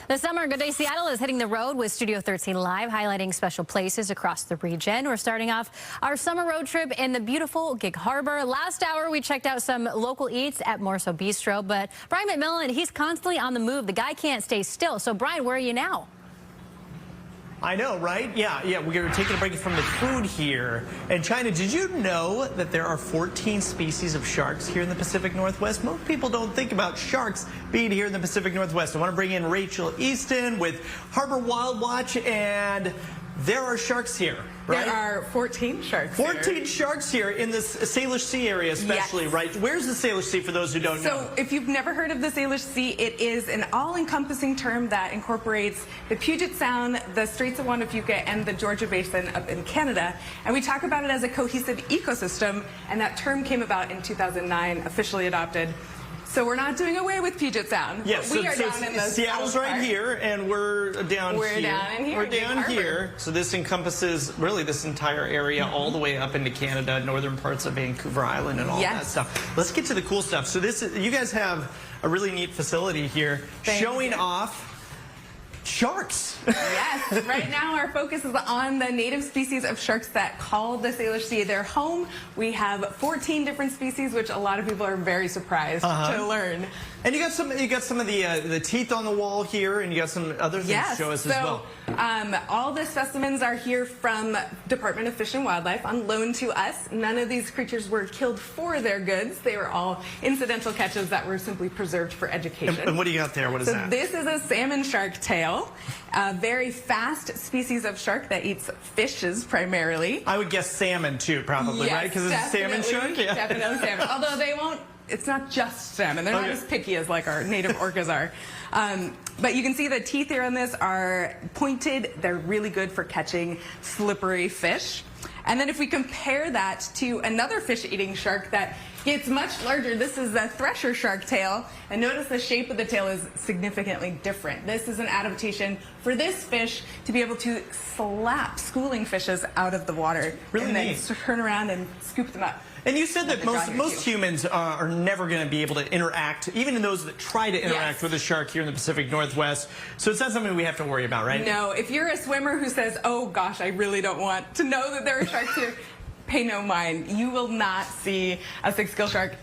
The summer Good Day Seattle is hitting the road with Studio 13 Live, highlighting special places across the region. We're starting off our summer road trip in the beautiful Gig Harbor. Last hour, we checked out some local eats at Morso Bistro, but Brian McMillan, he's constantly on the move. The guy can't stay still. So, Brian, where are you now? I know, right? Yeah, we're taking a break from the food here. And China, did you know that there are 14 species of sharks here in the Pacific Northwest? Most people don't think about sharks being here in the Pacific Northwest. I want to bring in Rachel Easton with Harbor Wild Watch, and there are sharks here, right? There are 14 sharks 14 sharks here in this Salish Sea area especially, yes. Right? Where's the Salish Sea for those who don't know? So if you've never heard of the Salish Sea, it is an all-encompassing term that incorporates the Puget Sound, the Straits of Juan de Fuca, and the Georgia Basin up in Canada. And we talk about it as a cohesive ecosystem, and that term came about in 2009, officially adopted. So we're not doing away with Puget Sound. Yes, we are down in the Seattle's right here, and we're down here. We're down in here. We're down here. So this encompasses really this entire area, all the way up into Canada, northern parts of Vancouver Island, and all that stuff. Let's get to the cool stuff. So you guys have a really neat facility here, showing off sharks. Yes, right now our focus is on the native species of sharks that call the Salish Sea their home. We have 14 different species, which a lot of people are very surprised to learn. And you got some of the teeth on the wall here, and you got some other things to show us as well. All the specimens are here from Department of Fish and Wildlife on loan to us. None of these creatures were killed for their goods. They were all incidental catches that were simply preserved for education. And what do you got there? What is that? This is a salmon shark tail. A very fast species of shark that eats fishes primarily. I would guess salmon too, probably, right? Because it's a salmon shark? Yeah. Definitely salmon. Although they won't, it's not just salmon. They're not as picky as like our native orcas are. But you can see the teeth here on this are pointed. They're really good for catching slippery fish. And then if we compare that to another fish-eating shark that gets much larger, this is the thresher shark tail. And notice the shape of the tail is significantly different. This is an adaptation for this fish to be able to slap schooling fishes out of the water. Really and neat. then turn around and scoop them up. And you said that most humans are never going to be able to interact, even those that try to interact with a shark here in the Pacific Northwest. So it's not something we have to worry about, right? No. If you're a swimmer who says, oh gosh, I really don't want to know that there are sharks here, pay no mind. You will not see a 6-gill shark,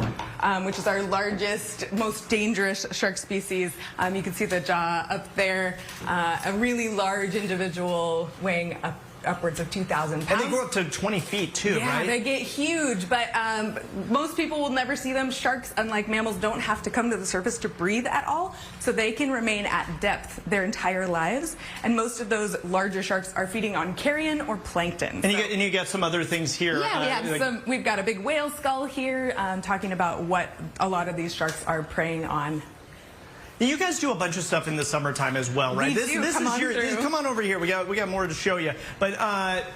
which is our largest, most dangerous shark species. You can see the jaw up there, a really large individual weighing upwards of 2,000 pounds. And they grow up to 20 feet too, right? Yeah, they get huge, but most people will never see them. Sharks, unlike mammals, don't have to come to the surface to breathe at all, so they can remain at depth their entire lives. And most of those larger sharks are feeding on carrion or plankton. And you got some other things here. Yeah, we've got a big whale skull here, talking about what a lot of these sharks are preying on. You guys do a bunch of stuff in the summertime as well, right? Come on over here. We got more to show you. But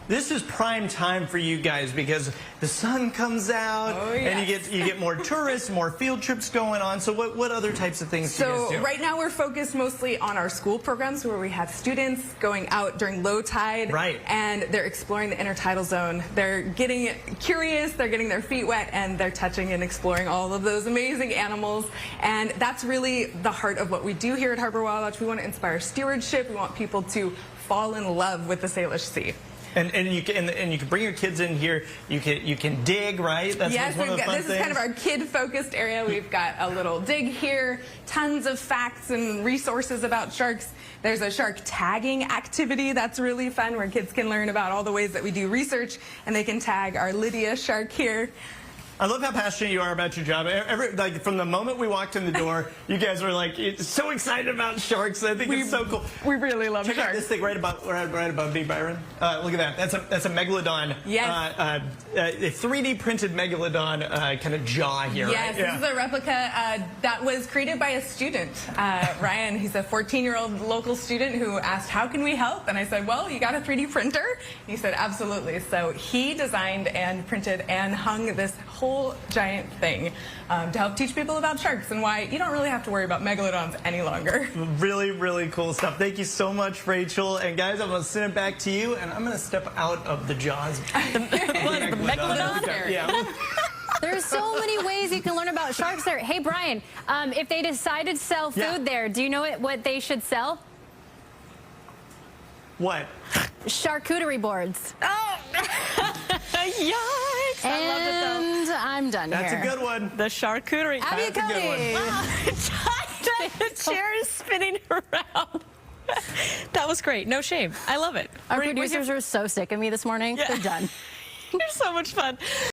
this is prime time for you guys because the sun comes out and you get more tourists, more field trips going on. So what other types of things do you guys do? Right now we're focused mostly on our school programs where we have students going out during low tide and they're exploring the intertidal zone. They're getting curious, they're getting their feet wet, and they're touching and exploring all of those amazing animals. And that's really the heart of what we do here at Harbor Wild Watch. We want to inspire stewardship. We want people to fall in love with the Salish Sea. And you can bring your kids in here. You can dig, right? That's one of the fun things. This is kind of our kid-focused area. We've got a little dig here, tons of facts and resources about sharks. There's a shark tagging activity that's really fun, where kids can learn about all the ways that we do research, and they can tag our Lydia shark here. I love how passionate you are about your job. Like from the moment we walked in the door, you guys were like so excited about sharks. I think it's so cool. We really love sharks. Check out this thing right above me, Byron. Look at that. That's a megalodon. Yes. A 3D printed megalodon kind of jaw here. Yes. This is a replica that was created by a student, Ryan. He's a 14-year-old local student who asked, "How can we help?" And I said, "Well, you got a 3D printer?" He said, "Absolutely." So he designed and printed and hung this whole giant thing to help teach people about sharks and why you don't really have to worry about megalodons any longer. Really, really cool stuff. Thank you so much, Rachel. And guys, I'm going to send it back to you, and I'm going to step out of the jaws. The megalodon? Yeah. There's so many ways you can learn about sharks there. Hey, Brian, if they decided to sell food there, do you know what they should sell? What? Charcuterie boards. Oh! Yikes! And I love it, though. I'm done That's here. a good one. The charcuterie. Abby That's a good Cody. one. The chair is spinning around. That was great. No shame. I love it. Our We're here- producers are so sick of me this morning. Yeah. They're done. You're so much fun.